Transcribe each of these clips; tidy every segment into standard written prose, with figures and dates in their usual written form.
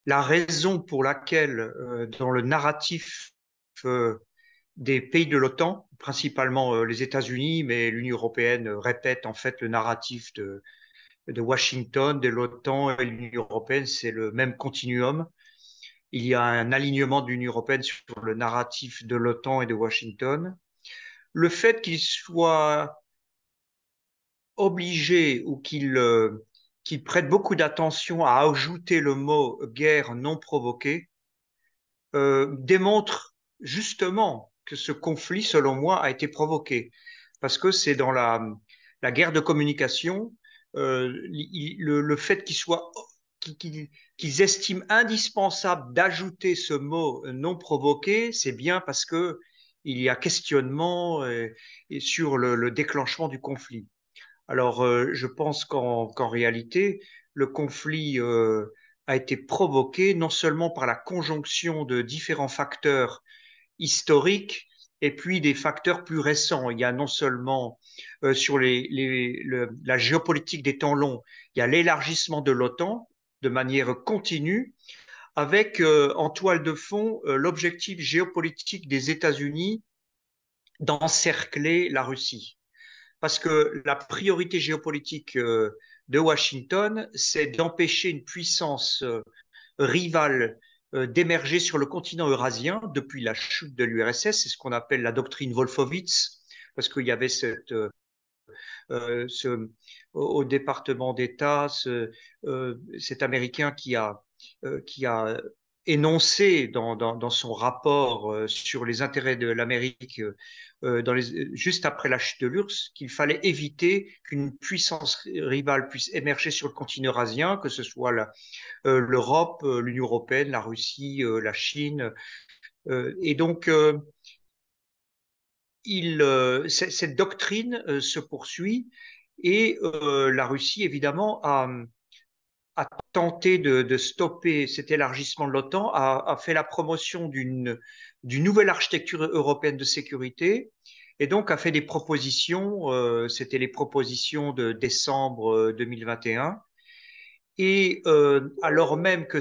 la raison pour laquelle, dans le narratif euh, des pays de l'OTAN, principalement les États-Unis, mais l'Union européenne répète en fait le narratif de Washington, de l'OTAN et l'Union européenne, c'est le même continuum. Il y a un alignement de l'Union européenne sur le narratif de l'OTAN et de Washington. Le fait qu'il soit obligé ou qu'il prête beaucoup d'attention à ajouter le mot guerre non provoquée démontre justement que ce conflit, selon moi, a été provoqué. Parce que c'est dans la guerre de communication, le fait qu'ils estiment indispensable d'ajouter ce mot non provoqué, c'est bien parce que il y a questionnement et sur le déclenchement du conflit. Alors, je pense qu'en réalité, le conflit a été provoqué non seulement par la conjonction de différents facteurs historiques et puis des facteurs plus récents. Il y a non seulement sur la géopolitique des temps longs, il y a l'élargissement de l'OTAN de manière continue, avec en toile de fond l'objectif géopolitique des États-Unis d'encercler la Russie. Parce que la priorité géopolitique de Washington, c'est d'empêcher une puissance rivale d'émerger sur le continent eurasien depuis la chute de l'URSS. C'est ce qu'on appelle la doctrine Wolfowitz, parce qu'il y avait ce, au département d'État cet Américain qui a énoncé dans son rapport sur les intérêts de l'Amérique juste après la chute de l'URSS qu'il fallait éviter qu'une puissance rivale puisse émerger sur le continent eurasien, que ce soit l'Europe, l'Union européenne, la Russie, la Chine. Et donc, cette doctrine se poursuit et la Russie, évidemment, a tenté de stopper cet élargissement de l'OTAN, a fait la promotion d'une nouvelle architecture européenne de sécurité et donc a fait des propositions, c'était les propositions de décembre 2021. Et alors même que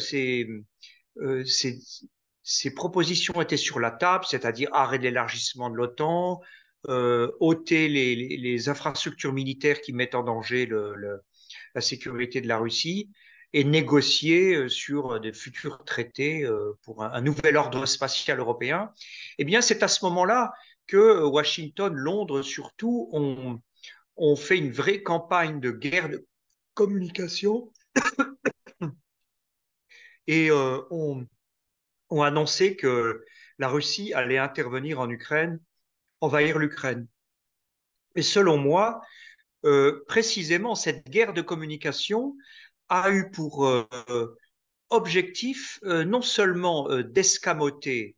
euh, ces, ces propositions étaient sur la table, c'est-à-dire arrêt de l'élargissement de l'OTAN, ôter les infrastructures militaires qui mettent en danger la sécurité de la Russie et négocier sur de futurs traités pour un nouvel ordre spatial européen, eh bien, c'est à ce moment-là que Washington, Londres surtout, ont fait une vraie campagne de guerre de communication et ont annoncé que la Russie allait intervenir en Ukraine, envahir l'Ukraine. Et selon moi, précisément, cette guerre de communication a eu pour objectif non seulement d'escamoter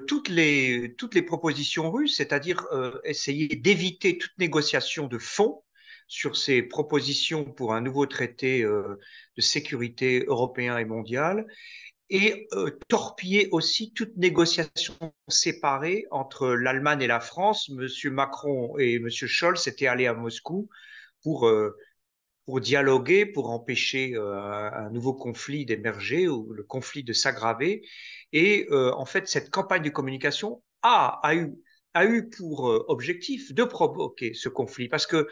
toutes les propositions russes, c'est-à-dire essayer d'éviter toute négociation de fond sur ces propositions pour un nouveau traité de sécurité européen et mondial, et torpiller aussi toute négociation séparée entre l'Allemagne et la France. Monsieur Macron et Monsieur Scholz étaient allés à Moscou pour, euh, pour dialoguer, pour empêcher un nouveau conflit d'émerger ou le conflit de s'aggraver. Et en fait, cette campagne de communication a eu pour objectif de provoquer ce conflit parce que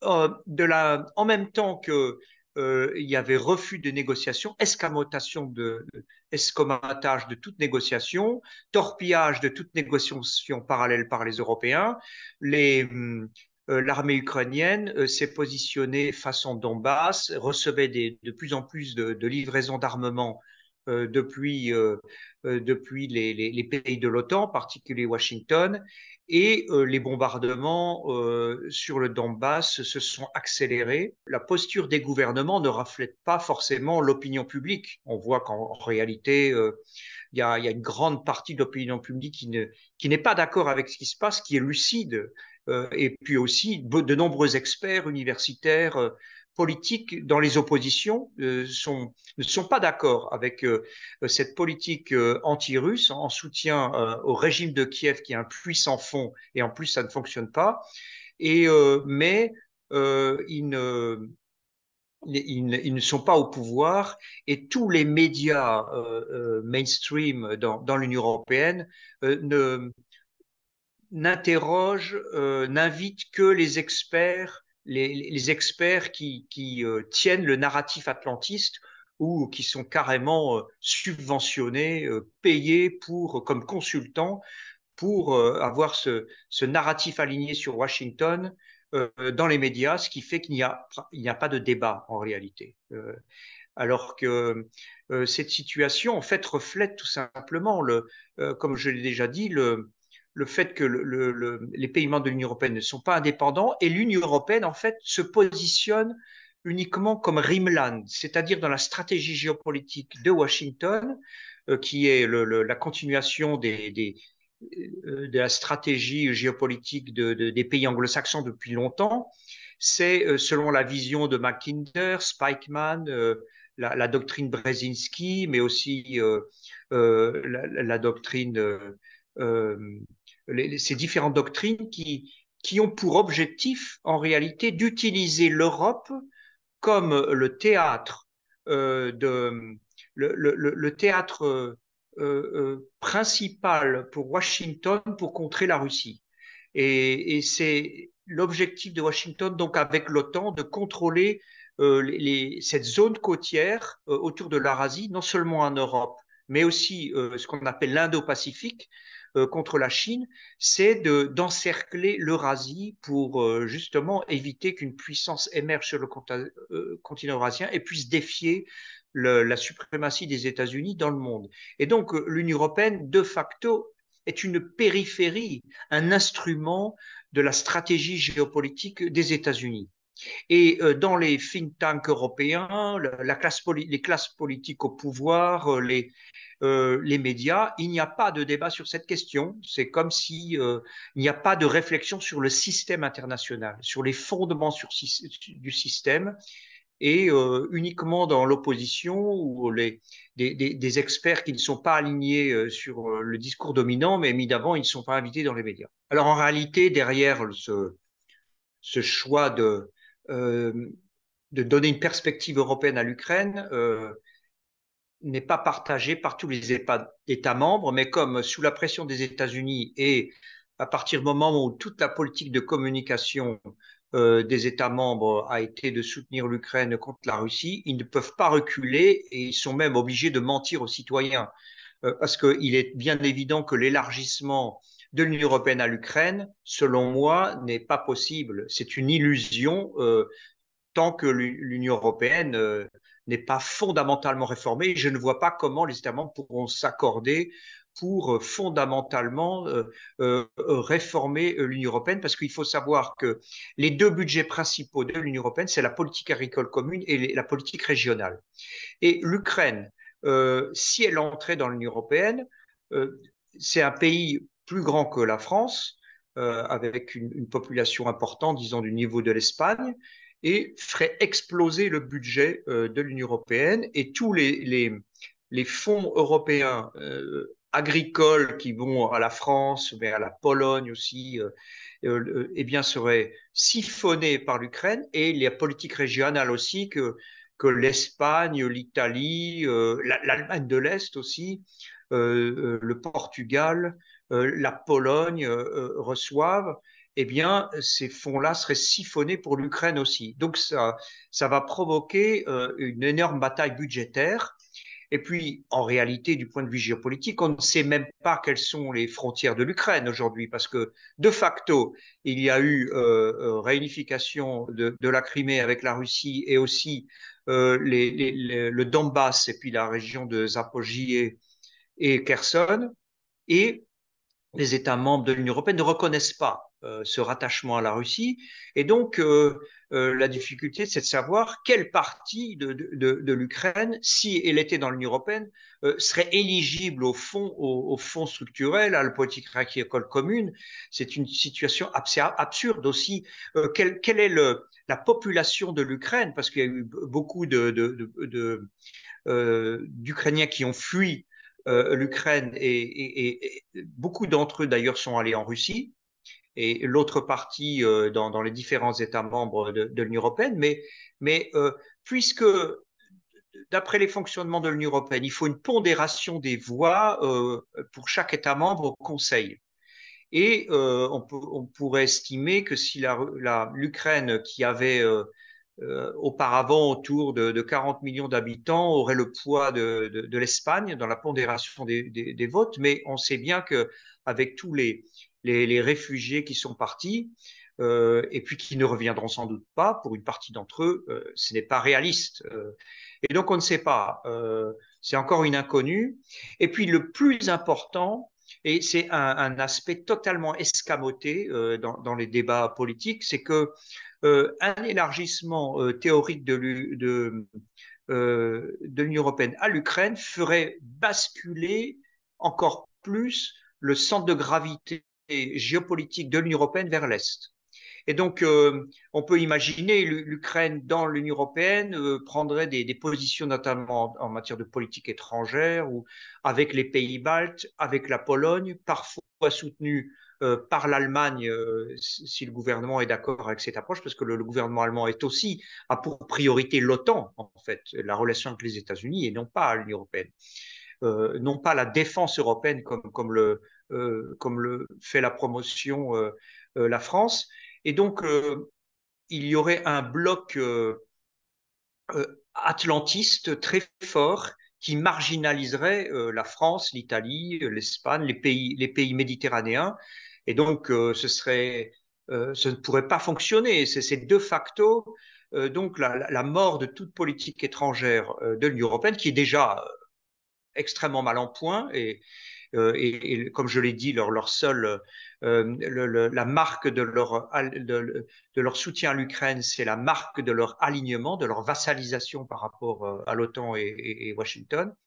en même temps que il y avait refus de négociation, escamotage de toute négociation, torpillage de toute négociation parallèle par les Européens. L'armée ukrainienne s'est positionnée façon Donbass, recevait de plus en plus de livraisons d'armement depuis les pays de l'OTAN, en particulier Washington, et les bombardements sur le Donbass se sont accélérés. La posture des gouvernements ne reflète pas forcément l'opinion publique. On voit qu'en réalité, il y a une grande partie de l'opinion publique qui n'est pas d'accord avec ce qui se passe, qui est lucide. Et puis aussi, de nombreux experts universitaires, politiques dans les oppositions ne sont pas d'accord avec cette politique anti-russe en soutien au régime de Kiev qui est un puissant fond et en plus ça ne fonctionne pas. Mais ils ne, ils ne sont pas au pouvoir et tous les médias mainstream dans l'Union européenne ne n'interrogent, n'invitent que les experts, les experts qui tiennent le narratif atlantiste ou qui sont carrément subventionnés, payés pour, comme consultants pour avoir ce narratif aligné sur Washington dans les médias, ce qui fait il n'y a pas de débat en réalité. Alors que cette situation, en fait, reflète tout simplement, comme je l'ai déjà dit, le fait que les pays membres de l'Union européenne ne sont pas indépendants et l'Union européenne, en fait, se positionne uniquement comme Rimland, c'est-à-dire dans la stratégie géopolitique de Washington, qui est la continuation de la stratégie géopolitique des pays anglo-saxons depuis longtemps. C'est selon la vision de Mackinder, Spikeman, la doctrine Brzezinski, mais aussi la doctrine, ces différentes doctrines qui ont pour objectif, en réalité, d'utiliser l'Europe comme le théâtre le théâtre principal pour Washington pour contrer la Russie. Et c'est l'objectif de Washington, donc avec l'OTAN, de contrôler cette zone côtière autour de l'Eurasie, non seulement en Europe, mais aussi ce qu'on appelle l'Indo-Pacifique contre la Chine, c'est d'encercler l'Eurasie pour justement éviter qu'une puissance émerge sur le continent eurasien et puisse défier la suprématie des États-Unis dans le monde. Et donc l'Union européenne, de facto, est une périphérie, un instrument de la stratégie géopolitique des États-Unis. Et dans les think tanks européens, les classes politiques au pouvoir, les médias, il n'y a pas de débat sur cette question. C'est comme si il n'y a pas de réflexion sur le système international, sur les fondements du système, et uniquement dans l'opposition ou des experts qui ne sont pas alignés sur le discours dominant, mais évidemment, ils ne sont pas invités dans les médias. Alors en réalité, derrière ce choix euh, de donner une perspective européenne à l'Ukraine n'est pas partagé par tous les États membres, mais comme sous la pression des États-Unis et à partir du moment où toute la politique de communication des États membres a été de soutenir l'Ukraine contre la Russie, ils ne peuvent pas reculer et ils sont même obligés de mentir aux citoyens. Parce qu'il est bien évident que l'élargissement de l'Union européenne à l'Ukraine, selon moi, n'est pas possible. C'est une illusion tant que l'Union européenne n'est pas fondamentalement réformée. Je ne vois pas comment les États membres pourront s'accorder pour fondamentalement réformer l'Union européenne, parce qu'il faut savoir que les deux budgets principaux de l'Union européenne, c'est la politique agricole commune et la politique régionale. Et l'Ukraine, si elle entrait dans l'Union européenne, c'est un pays plus grand que la France, avec une population importante, disons du niveau de l'Espagne, et ferait exploser le budget de l'Union européenne et tous les fonds européens agricoles qui vont à la France, mais à la Pologne aussi, eh bien, seraient siphonnés par l'Ukraine et les politiques régionales aussi que l'Espagne, l'Italie, l'Allemagne de l'Est aussi, le Portugal, la Pologne reçoivent, eh bien, ces fonds-là seraient siphonnés pour l'Ukraine aussi. Donc, ça va provoquer une énorme bataille budgétaire. Et puis, en réalité, du point de vue géopolitique, on ne sait même pas quelles sont les frontières de l'Ukraine aujourd'hui, parce que de facto, il y a eu réunification de la Crimée avec la Russie et aussi le Donbass et puis la région de Zaporijie et Kherson. Et les États membres de l'Union européenne ne reconnaissent pas ce rattachement à la Russie. Et donc, la difficulté, c'est de savoir quelle partie de l'Ukraine, si elle était dans l'Union européenne, serait éligible au fonds structurel, à la politique agricole commune. C'est une situation absurde aussi. Quelle est la population de l'Ukraine? Parce qu'il y a eu beaucoup d'Ukrainiens qui ont fui l'Ukraine et beaucoup d'entre eux d'ailleurs sont allés en Russie et l'autre partie dans les différents États membres de l'Union européenne. Mais puisque d'après les fonctionnements de l'Union européenne, il faut une pondération des voix pour chaque État membre au Conseil. Et on pourrait estimer que si l'Ukraine, qui avait auparavant autour de 40 millions d'habitants, aurait le poids de l'Espagne dans la pondération des votes, mais on sait bien qu'avec tous les réfugiés qui sont partis, et puis qui ne reviendront sans doute pas, pour une partie d'entre eux, ce n'est pas réaliste. Et donc on ne sait pas, c'est encore une inconnue. Et puis le plus important, et c'est un aspect totalement escamoté dans les débats politiques, c'est que un élargissement théorique de l'Union européenne à l'Ukraine ferait basculer encore plus le centre de gravité géopolitique de l'Union européenne vers l'Est. Et donc, on peut imaginer l'Ukraine dans l'Union européenne prendrait des positions notamment en matière de politique étrangère ou avec les pays baltes, avec la Pologne, parfois soutenue par l'Allemagne si le gouvernement est d'accord avec cette approche, parce que le gouvernement allemand est aussi a pour priorité l'OTAN, en fait, la relation avec les États-Unis et non pas l'Union européenne. Non pas la défense européenne comme le fait la promotion la France. Et donc, il y aurait un bloc atlantiste très fort qui marginaliserait la France, l'Italie, l'Espagne, les pays méditerranéens. Et donc, ce ne pourrait pas fonctionner. C'est de facto donc la mort de toute politique étrangère de l'Union européenne, qui est déjà extrêmement mal en point et comme je l'ai dit, leur seule la marque de leur soutien à l'Ukraine, c'est la marque de leur alignement, de leur vassalisation par rapport à l'OTAN et Washington.